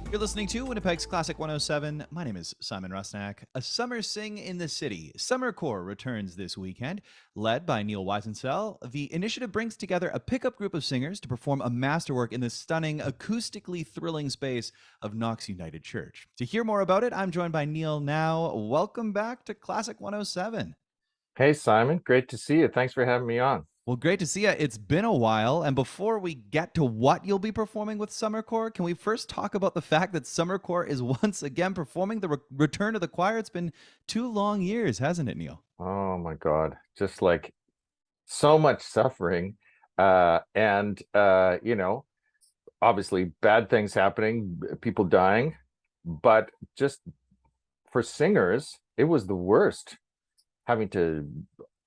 You're listening to Winnipeg's Classic 107. My name is Simon Rusnak. A Summer Sing in the City. Summer Core returns this weekend. Led by Neil Weisensell, the initiative brings together a pickup group of singers to perform a masterwork in the stunning, acoustically thrilling space of Knox United Church. To hear more about it, I'm joined by Neil now. Welcome back to Classic 107. Hey, Simon, great to see you. Thanks for having me on. Well, great to see you. It's been a while. And before we get to what you'll be performing with Summer Core, can we first talk about the fact that Summer Core is once again performing the return of the choir? It's been 2 long years, hasn't it, Neil? Oh my God, just like so much suffering. And obviously bad things happening, people dying, but just for singers, it was the worst having to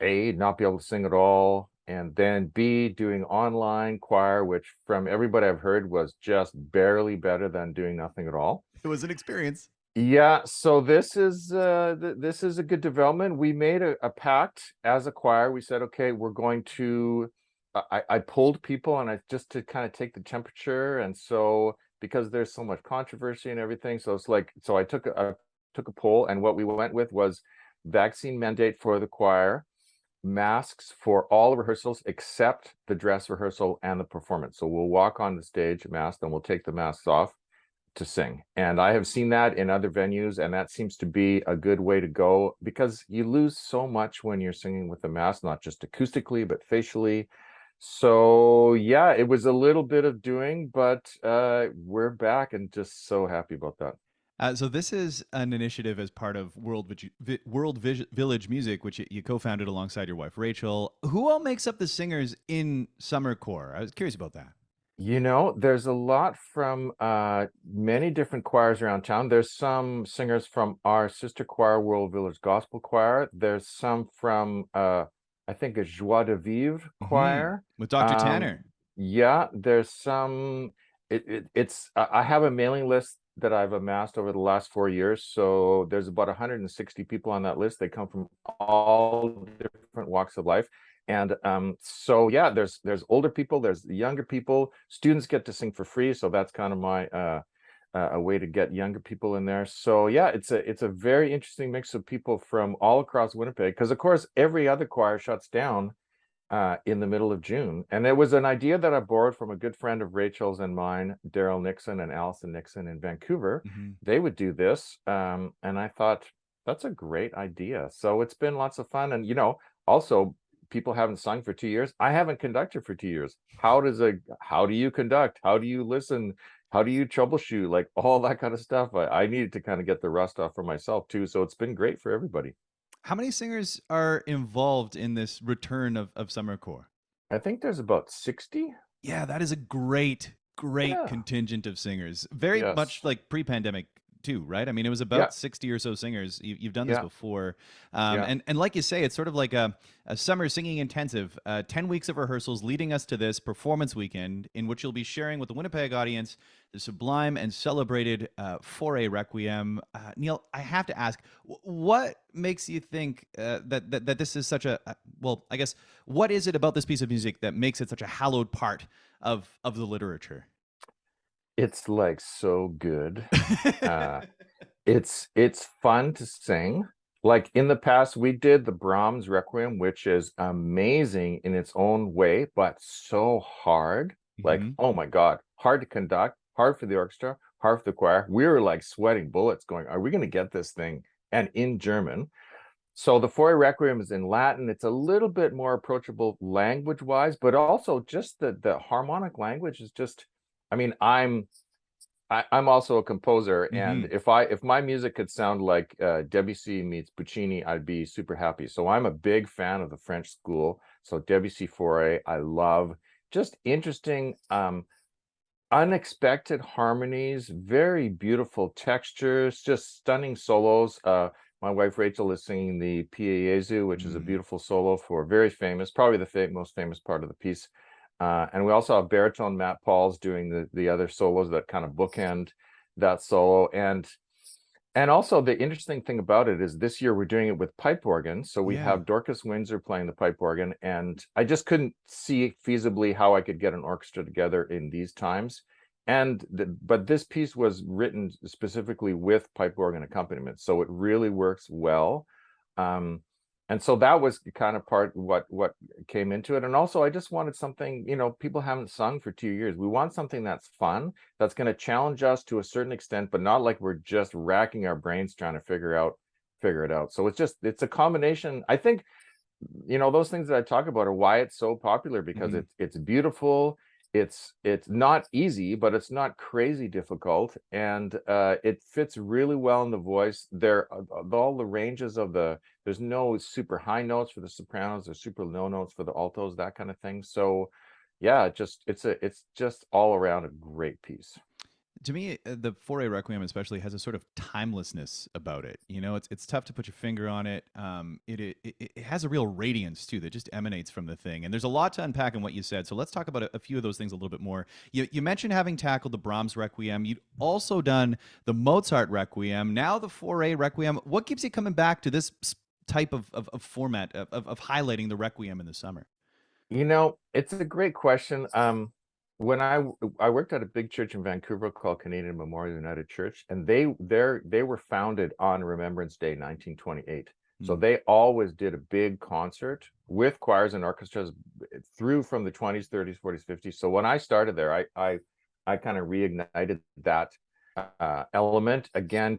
A, not be able to sing at all, and then B, doing online choir, which from everybody I've heard was just barely better than doing nothing at all. It was an experience. Yeah, so this is a good development. We made a pact as a choir. We said, okay, we're going to. I pulled people and I just to kind of take the temperature, and so because there's so much controversy and everything, so it's like so I took a poll, and what we went with was vaccine mandate for the choir, masks for all rehearsals except the dress rehearsal and the performance. So we'll walk on the stage masked, and we'll take the masks off to sing. And I have seen that in other venues, and that seems to be a good way to go because you lose so much when you're singing with a mask, not just acoustically, but facially. So yeah, it was a little bit of doing, but we're back and just so happy about that. So this is an initiative as part of Village Music, which you co-founded alongside your wife Rachel. Who all makes up the singers in Summer Core? I was curious about that. There's a lot from many different choirs around town. There's some singers from our sister choir, World Village Gospel Choir. There's some from I think a Joie de Vivre choir. With Dr. Um, Tanner. yeah, there's some. It's I have a mailing list that I've amassed over the last 4 years. So there's about 160 people on that list. They come from all different walks of life. And so yeah, there's older people, there's younger people. Students get to sing for free, so that's kind of my a way to get younger people in there. So yeah, it's a very interesting mix of people from all across Winnipeg, because of course every other choir shuts down in the middle of June. And it was an idea that I borrowed from a good friend of Rachel's and mine, Daryl Nixon and Allison Nixon in Vancouver. Mm-hmm. They would do this, and I thought that's a great idea. So it's been lots of fun, and also people haven't sung for 2 years. I haven't conducted for 2 years. How do you conduct? How do you listen? How do you troubleshoot? Like all that kind of stuff. I needed to kind of get the rust off for myself too. So it's been great for everybody. How many singers are involved in this return of Summer Core? I think there's about 60. Yeah, that is a great Yeah. contingent of singers. Very much Yes. like pre-pandemic too, right? I mean, it was Yeah. about 60 or so singers. You've done this Yeah. before. Yeah. And like you say, it's sort of like a summer singing intensive, 10 weeks of rehearsals leading us to this performance weekend in which you'll be sharing with the Winnipeg audience the sublime and celebrated Foray Requiem. Neil, I have to ask, what makes you think that this is such well, I guess, what is it about this piece of music that makes it such a hallowed part of the literature? It's like so good. Uh it's fun to sing. Like in the past, we did the Brahms Requiem, which is amazing in its own way, but so hard. Like, Hmm. oh my God, hard to conduct, hard for the orchestra, hard for the choir. We were like sweating bullets going, are we going to get this thing? And in German. So the Four Requiem is in Latin. It's a little bit more approachable language-wise, but also just the harmonic language is just, I mean, I'm also a composer, and Hmm. if my music could sound like Debussy meets Puccini, I'd be super happy. So I'm a big fan of the French school. So Debussy Fauré, I love. Just interesting, unexpected harmonies, very beautiful textures, just stunning solos. My wife Rachel is singing the Pie Jesu, which is a Mm. beautiful solo for very famous, probably the most famous part of the piece. And we also have baritone Matt Pauls doing the other solos that kind of bookend that solo. And also the interesting thing about it is this year we're doing it with pipe organ. So we Yeah. have Dorcas Windsor playing the pipe organ, and I just couldn't see feasibly how I could get an orchestra together in these times. but this piece was written specifically with pipe organ accompaniment, so it really works well. Um, and so that was kind of part what came into it. And also, I just wanted something, people haven't sung for 2 years. We want something that's fun, that's going to challenge us to a certain extent, but not like we're just racking our brains trying to figure it out. So it's a combination. I think, those things that I talk about are why it's so popular, because Hmm. it's beautiful. It's not easy, but it's not crazy difficult, and it fits really well in the voice. All the ranges of there's no super high notes for the sopranos, there's super low notes for the altos, that kind of thing. So yeah, it's just all around a great piece. To me, the Foray Requiem especially has a sort of timelessness about it. It's tough to put your finger on it. It has a real radiance too that just emanates from the thing. And there's a lot to unpack in what you said. So let's talk about a few of those things a little bit more. You mentioned having tackled the Brahms Requiem. You'd also done the Mozart Requiem. Now the Foray Requiem. What keeps you coming back to this type of format of highlighting the Requiem in the summer? It's a great question. When I worked at a big church in Vancouver called Canadian Memorial United Church, and they were founded on Remembrance Day, 1928. So Hmm. they always did a big concert with choirs and orchestras through from the 20s, 30s, 40s, 50s. So when I started there, I kind of reignited that element again,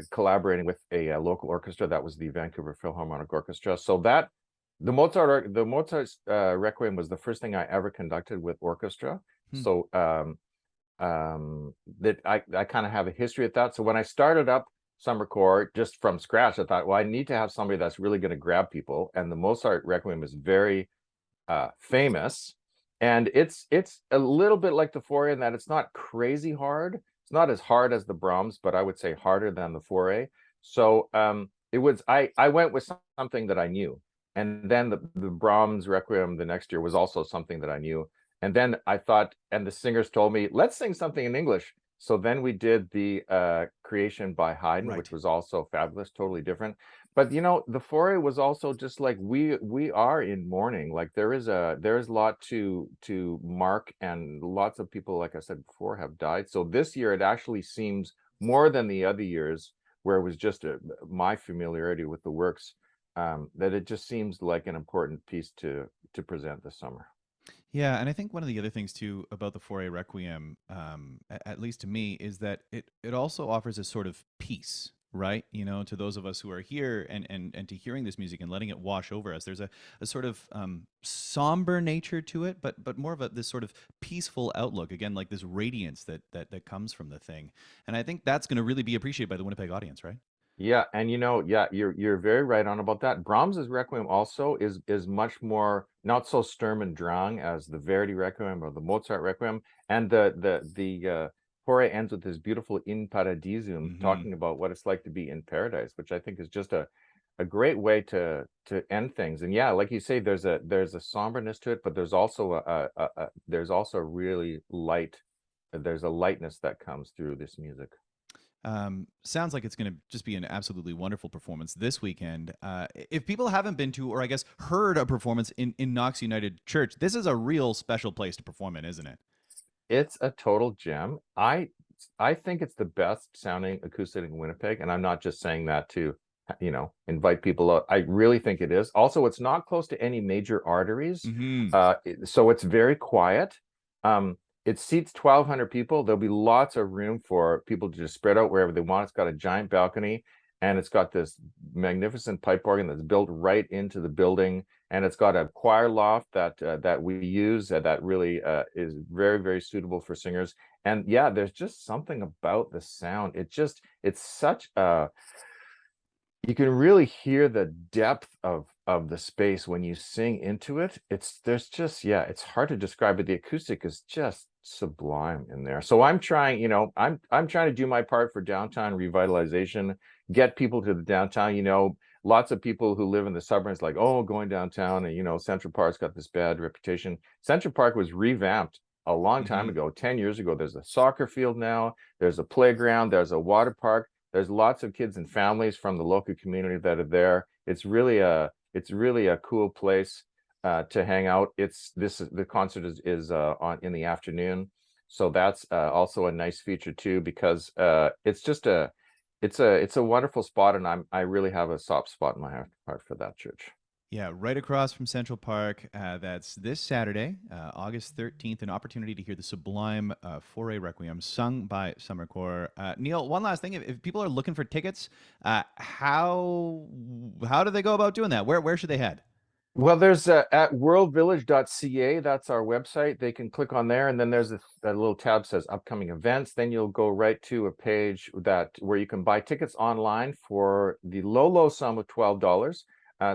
collaborating with a local orchestra that was the Vancouver Philharmonic Orchestra. So that the Mozart Requiem was the first thing I ever conducted with orchestra. Hmm. So that I kind of have a history at that. So when I started up summer corps just from scratch, I thought, well, I need to have somebody that's really going to grab people. And the Mozart Requiem is very famous, and it's a little bit like the Foray in that it's not crazy hard. It's not as hard as the Brahms, but I would say harder than the Foray. So it was I went with something that I knew, and then the Brahms Requiem the next year was also something that I knew, and then I thought, and the singers told me, let's sing something in English. So then we did the Creation by Haydn, Right. which was also fabulous, totally different. But the foray was also just like we are in mourning. Like there is a lot to mark, and lots of people, like I said before, have died. So this year it actually seems more than the other years, where it was just my familiarity with the works, that it just seems like an important piece to present this summer. Yeah, and I think one of the other things too about the Foray Requiem, at least to me, is that it also offers a sort of peace, right? To those of us who are here and to hearing this music and letting it wash over us. There's a sort of somber nature to it, but more of this sort of peaceful outlook. Again, like this radiance that comes from the thing, and I think that's going to really be appreciated by the Winnipeg audience, right? Yeah, and yeah, you're very right on about that. Brahms's Requiem also is much more not so Sturm und Drang as the Verdi Requiem or the Mozart Requiem, and the Fauré ends with this beautiful In Paradisum, Hmm. talking about what it's like to be in paradise, which I think is just a great way to end things. And yeah, like you say, there's a somberness to it, but there's also really light. There's a lightness that comes through this music. Sounds like it's going to just be an absolutely wonderful performance this weekend. If people haven't been to, or I guess heard a performance in Knox United Church, this is a real special place to perform in, isn't it? It's a total gem. I think it's the best sounding acoustic in Winnipeg, and I'm not just saying that to, invite people out. I really think it is. Also, it's not close to any major arteries, Hmm. so it's very quiet. It seats 1,200 people. There'll be lots of room for people to just spread out wherever they want. It's got a giant balcony, and it's got this magnificent pipe organ that's built right into the building, and it's got a choir loft that we use, that really is very, very suitable for singers. And yeah, there's just something about the sound. It's such a you can really hear the depth of the space when you sing into it. There's just, yeah, it's hard to describe, but the acoustic is just sublime in there. So I'm trying to do my part for downtown revitalization, get people to the downtown. Lots of people who live in the suburbs like, oh, going downtown, and Central Park's got this bad reputation. Central Park was revamped a long time Hmm. ago, 10 years ago. There's a soccer field now, there's a playground, there's a water park. There's lots of kids and families from the local community that are there. It's really a cool place to hang out. The concert is on in the afternoon, So that's also a nice feature too, because it's just it's a wonderful spot, and I really have a soft spot in my heart for that church. Yeah, right across from Central Park. That's this Saturday, August 13th, an opportunity to hear the sublime Foray Requiem sung by Summer Corps. Neil, one last thing. If people are looking for tickets, how do they go about doing that? Where should they head? Well, there's at worldvillage.ca. That's our website. They can click on there, and then there's a little tab says upcoming events. Then you'll go right to a page where you can buy tickets online for the low sum of $12.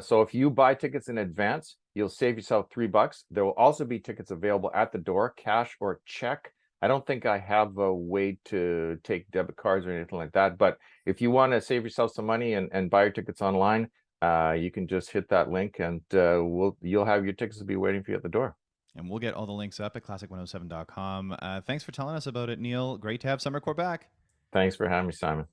So if you buy tickets in advance, you'll save yourself $3. There will also be tickets available at the door, cash or check. I don't think I have a way to take debit cards or anything like that. But if you want to save yourself some money and buy your tickets online, you can just hit that link, and you'll have your tickets to be waiting for you at the door. And we'll get all the links up at classic107.com. Thanks for telling us about it, Neil. Great to have Summer Corps back. Thanks for having me, Simon.